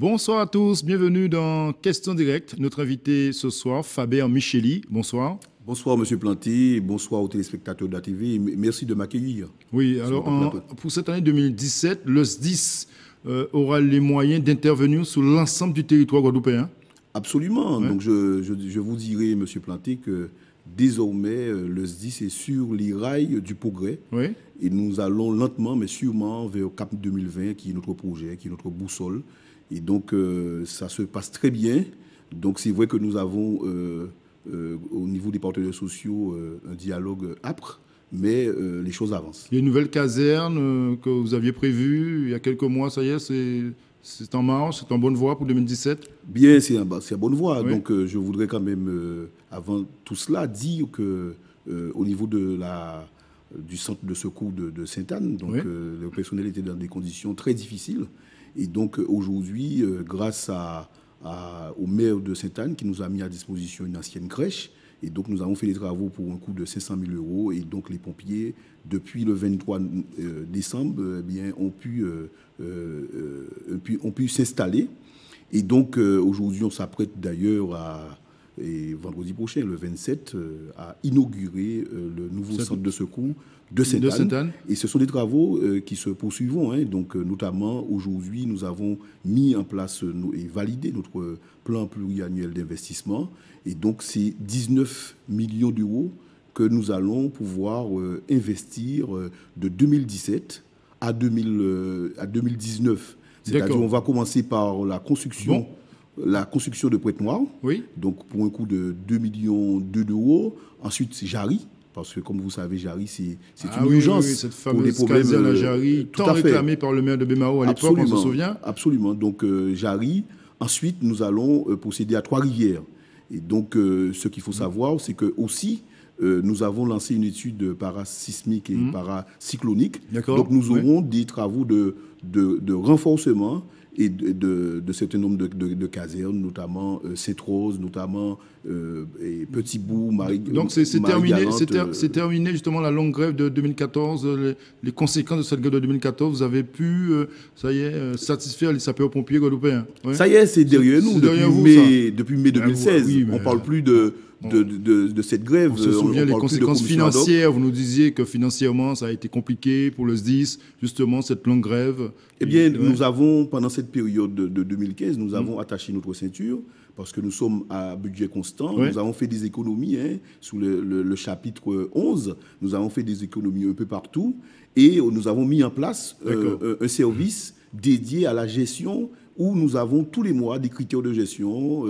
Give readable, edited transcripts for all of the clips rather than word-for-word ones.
Bonsoir à tous, bienvenue dans Question Directe. Notre invité ce soir, Faber Micheli. Bonsoir. Bonsoir Monsieur Planté, bonsoir aux téléspectateurs de la TV. Merci de m'accueillir. Oui, alors pour cette année 2017, le SDIS aura les moyens d'intervenir sur l'ensemble du territoire guadeloupéen. Absolument. Ouais. Donc je vous dirai, Monsieur Planté, que désormais le SDIS est sur les rails du progrès. Oui. Et nous allons lentement mais sûrement vers CAP 2020, qui est notre projet, qui est notre boussole. Et donc ça se passe très bien. Donc c'est vrai que nous avons au niveau des partenaires sociaux un dialogue âpre, mais les choses avancent. Il y a une nouvelle caserne que vous aviez prévue il y a quelques mois, ça y est, c'est en marche, c'est en bonne voie pour 2017? Bien, c'est en bonne voie. Oui. Donc je voudrais quand même, avant tout cela, dire que au niveau du centre de secours de Sainte-Anne, donc Oui. le personnel était dans des conditions très difficiles. Et donc aujourd'hui, grâce au maire de Sainte-Anne qui nous a mis à disposition une ancienne crèche, et donc nous avons fait les travaux pour un coût de 500 000 €. Et donc les pompiers, depuis le 23 décembre, ont pu s'installer. Et donc aujourd'hui, on s'apprête d'ailleurs vendredi prochain, le 27, à inaugurer le nouveau centre de secours de Sainte-Anne. Et ce sont des travaux qui se poursuivront. Donc, notamment, aujourd'hui, nous avons mis en place et validé notre plan pluriannuel d'investissement. Et donc, c'est 19 millions d'euros que nous allons pouvoir investir de 2017 à 2019. C'est-à-dire qu'on va commencer par la construction. La construction de Pointe-Noire, oui. Donc pour un coût de 2 millions d'euros. Ensuite, c'est Jarry, parce que comme vous savez, Jarry, c'est une urgence. Oui, cette pour les fameuse caserne à Jarry, tout tant à fait. réclamée par le maire de Bémao à l'époque, on se souvient. Absolument. Donc Jarry. Ensuite, nous allons procéder à Trois-Rivières. Et donc, ce qu'il faut savoir, c'est que aussi, nous avons lancé une étude parasismique et paracyclonique. Donc, nous aurons des travaux de renforcement et de certain nombre de casernes, notamment Sainte-Rose, notamment Petit-Bourg, Donc c'est terminé justement la longue grève de 2014, les conséquences de cette grève de 2014, vous avez pu, ça y est, satisfaire les sapeurs-pompiers guadeloupéens. Ouais. Ça y est, c'est derrière nous, depuis mai 2016. Oui, on ne parle plus de cette grève. On se souvient des conséquences financières. Vous nous disiez que financièrement, ça a été compliqué pour le SDIS, justement, cette longue grève. Eh bien, nous avons, pendant cette période de 2015, nous avons attaché notre ceinture parce que nous sommes à budget constant. Nous avons fait des économies sous le chapitre 11. Nous avons fait des économies un peu partout et nous avons mis en place un service dédié à la gestion où nous avons tous les mois des critères de gestion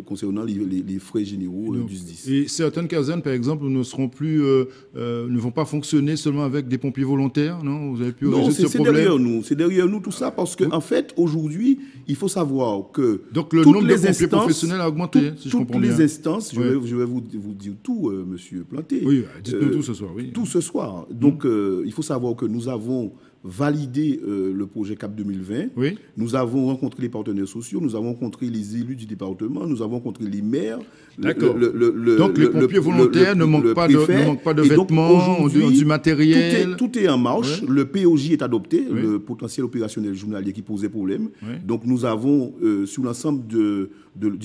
concernant les frais généraux du SDIS. Et certaines casernes, par exemple, ne vont pas fonctionner seulement avec des pompiers volontaires, non? Vous avez pu résoudre ce problème? C'est derrière nous tout ça, parce qu'en fait, aujourd'hui, il faut savoir que donc le nombre de pompiers professionnels a augmenté, si je comprends bien. Toutes les instances, je vais vous dire tout, Monsieur Planté. Oui, dites-nous tout ce soir. Oui. Tout ce soir. Donc, il faut savoir que nous avons validé le projet CAP 2020. Oui. Nous avons rencontré les partenaires sociaux, nous avons rencontré les élus du département, nous avons rencontré les maires. D'accord. Donc les pompiers volontaires ne manquent pas de vêtements, du matériel. Tout est en marche. Ouais. Le POJ est adopté, le potentiel opérationnel journalier qui posait problème. Ouais. Donc nous avons sur l'ensemble du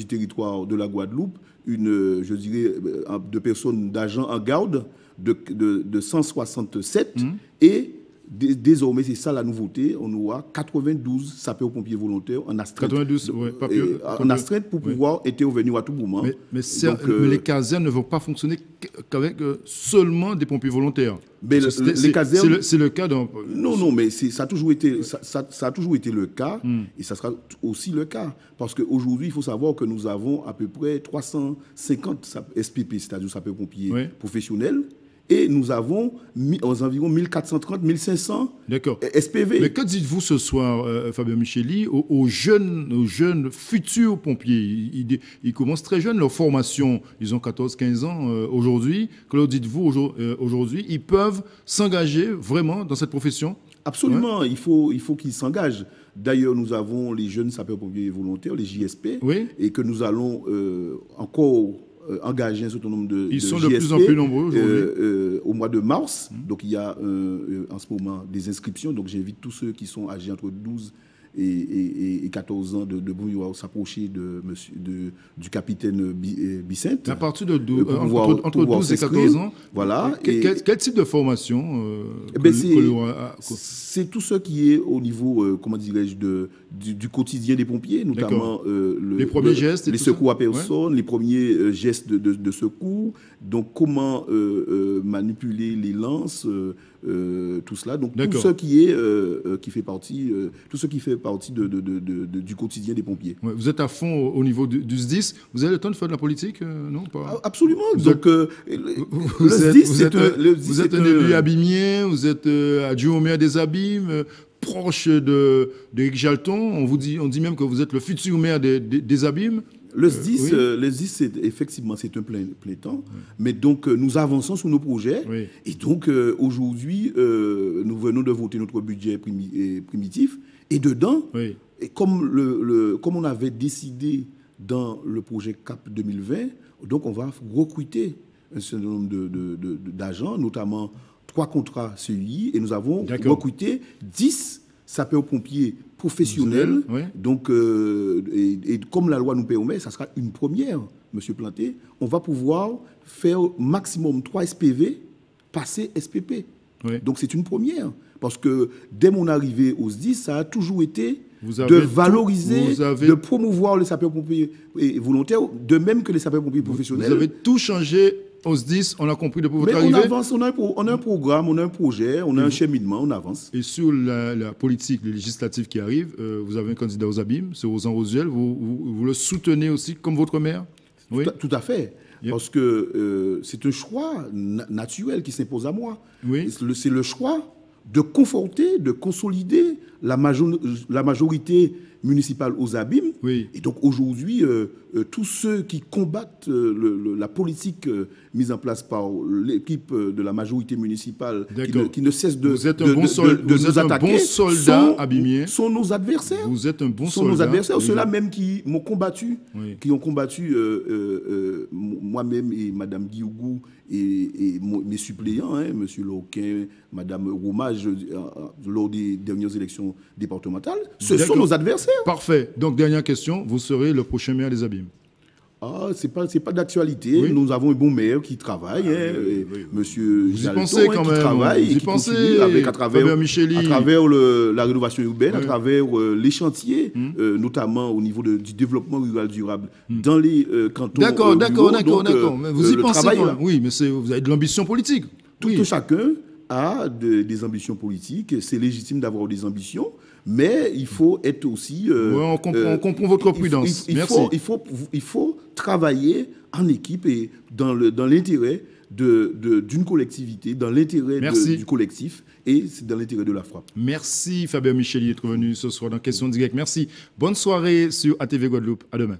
territoire de la Guadeloupe je dirais, de personnes d'agents en garde de 167 et désormais, c'est ça la nouveauté. On aura 92 sapeurs-pompiers volontaires en astreinte. 92, en astreinte pour pouvoir intervenir à tout moment. Mais les casernes ne vont pas fonctionner qu'avec seulement des pompiers volontaires. Mais les casernes, c'est le cas dans... Non, mais ça a toujours été le cas et ça sera aussi le cas. Parce qu'aujourd'hui, il faut savoir que nous avons à peu près 350 SPP, c'est-à-dire sapeurs-pompiers professionnels. Et nous avons environ 1430, 1500 SPV. Mais que dites-vous ce soir, Faber Micheli, aux jeunes futurs pompiers? Ils commencent très jeunes leur formation. Ils ont 14-15 ans aujourd'hui. Que leur dites-vous aujourd'hui? Ils peuvent s'engager vraiment dans cette profession? Absolument. Il faut qu'ils s'engagent. D'ailleurs, nous avons les jeunes sapeurs-pompiers volontaires, les JSP, et que nous allons encore engager un certain nombre de Ils sont JSP, de plus en plus nombreux aujourd'hui. Au mois de mars. Donc, il y a en ce moment des inscriptions. Donc, j'invite tous ceux qui sont âgés entre 12 et 14 ans de vouloir s'approcher du capitaine Bicente. À partir de entre 12 et 14 ans, voilà. Quel type de formation c'est tout ce qui est au niveau, comment dirais-je, du quotidien des pompiers, notamment les premiers gestes, les secours à personne, les premiers gestes de secours, donc comment manipuler les lances, tout cela. Donc tout ce qui fait partie, du quotidien des pompiers. Ouais, vous êtes à fond au niveau du SDIS. Vous avez le temps de faire de la politique, non pas? Absolument. Vous êtes un élu abîmien, vous êtes adjoint au maire des Abîmes, proche d'Éric Jalton. On dit même que vous êtes le futur maire des Abîmes. Le SDIS, effectivement, c'est un plein temps. Oui. Mais donc, nous avançons sur nos projets. Oui. Et donc, aujourd'hui, nous venons de voter notre budget primitif. Et dedans, oui. Et comme on avait décidé dans le projet CAP 2020, donc on va recruter un certain nombre d'agents, notamment 3 contrats CUI. Et nous avons recruté 10 sapeurs-pompiers professionnels. Oui. Donc, et comme la loi nous permet, ça sera une première, Monsieur Planté. On va pouvoir faire maximum 3 SPV, passer SPP. Oui. Donc, c'est une première. Parce que dès mon arrivée au SDIS, ça a toujours été de valoriser, de promouvoir les sapeurs-pompiers volontaires, de même que les sapeurs-pompiers professionnels. Vous avez tout changé au SDIS, on a compris depuis votre arrivée. On avance, on a un programme, on a un projet, on a un cheminement, on avance. Et sur la politique législative qui arrive, vous avez un candidat aux Abîmes, c'est Rosan Rosuel, vous le soutenez aussi comme votre maire? Oui. Tout à fait. Yep. Parce que c'est un choix naturel qui s'impose à moi. Oui. C'est le choix de conforter, de consolider la majorité municipale aux Abîmes. Oui. Et donc aujourd'hui, tous ceux qui combattent la politique mise en place par l'équipe de la majorité municipale, qui ne cesse de nous attaquer, sont nos adversaires. Vous êtes un bon soldat. Sont nos adversaires, ceux-là même qui m'ont combattu, qui ont combattu moi-même et Mme Guiougou et mes suppléants, M. Loquin, Mme Roumage, lors des dernières élections départementales. Ce sont nos adversaires. Parfait. Donc, dernière question, vous serez le prochain maire des Abîmes? C'est pas d'actualité. Oui. Nous avons un bon maire qui travaille, Monsieur Jalton, qui travaille et qui continue à travers la rénovation urbaine, à travers les chantiers, notamment au niveau du développement rural durable dans les cantons. D'accord. Mais vous y pensez pas. Oui, mais vous avez de l'ambition politique. Tout chacun a des ambitions politiques. C'est légitime d'avoir des ambitions. Mais il faut être aussi... on comprend votre prudence. Merci. Il faut travailler en équipe et dans l'intérêt d'une collectivité, dans l'intérêt du collectif et dans l'intérêt de la frappe. Merci Fabien Micheli d'être venu ce soir dans Question Directe. Merci. Bonne soirée sur ATV Guadeloupe. À demain.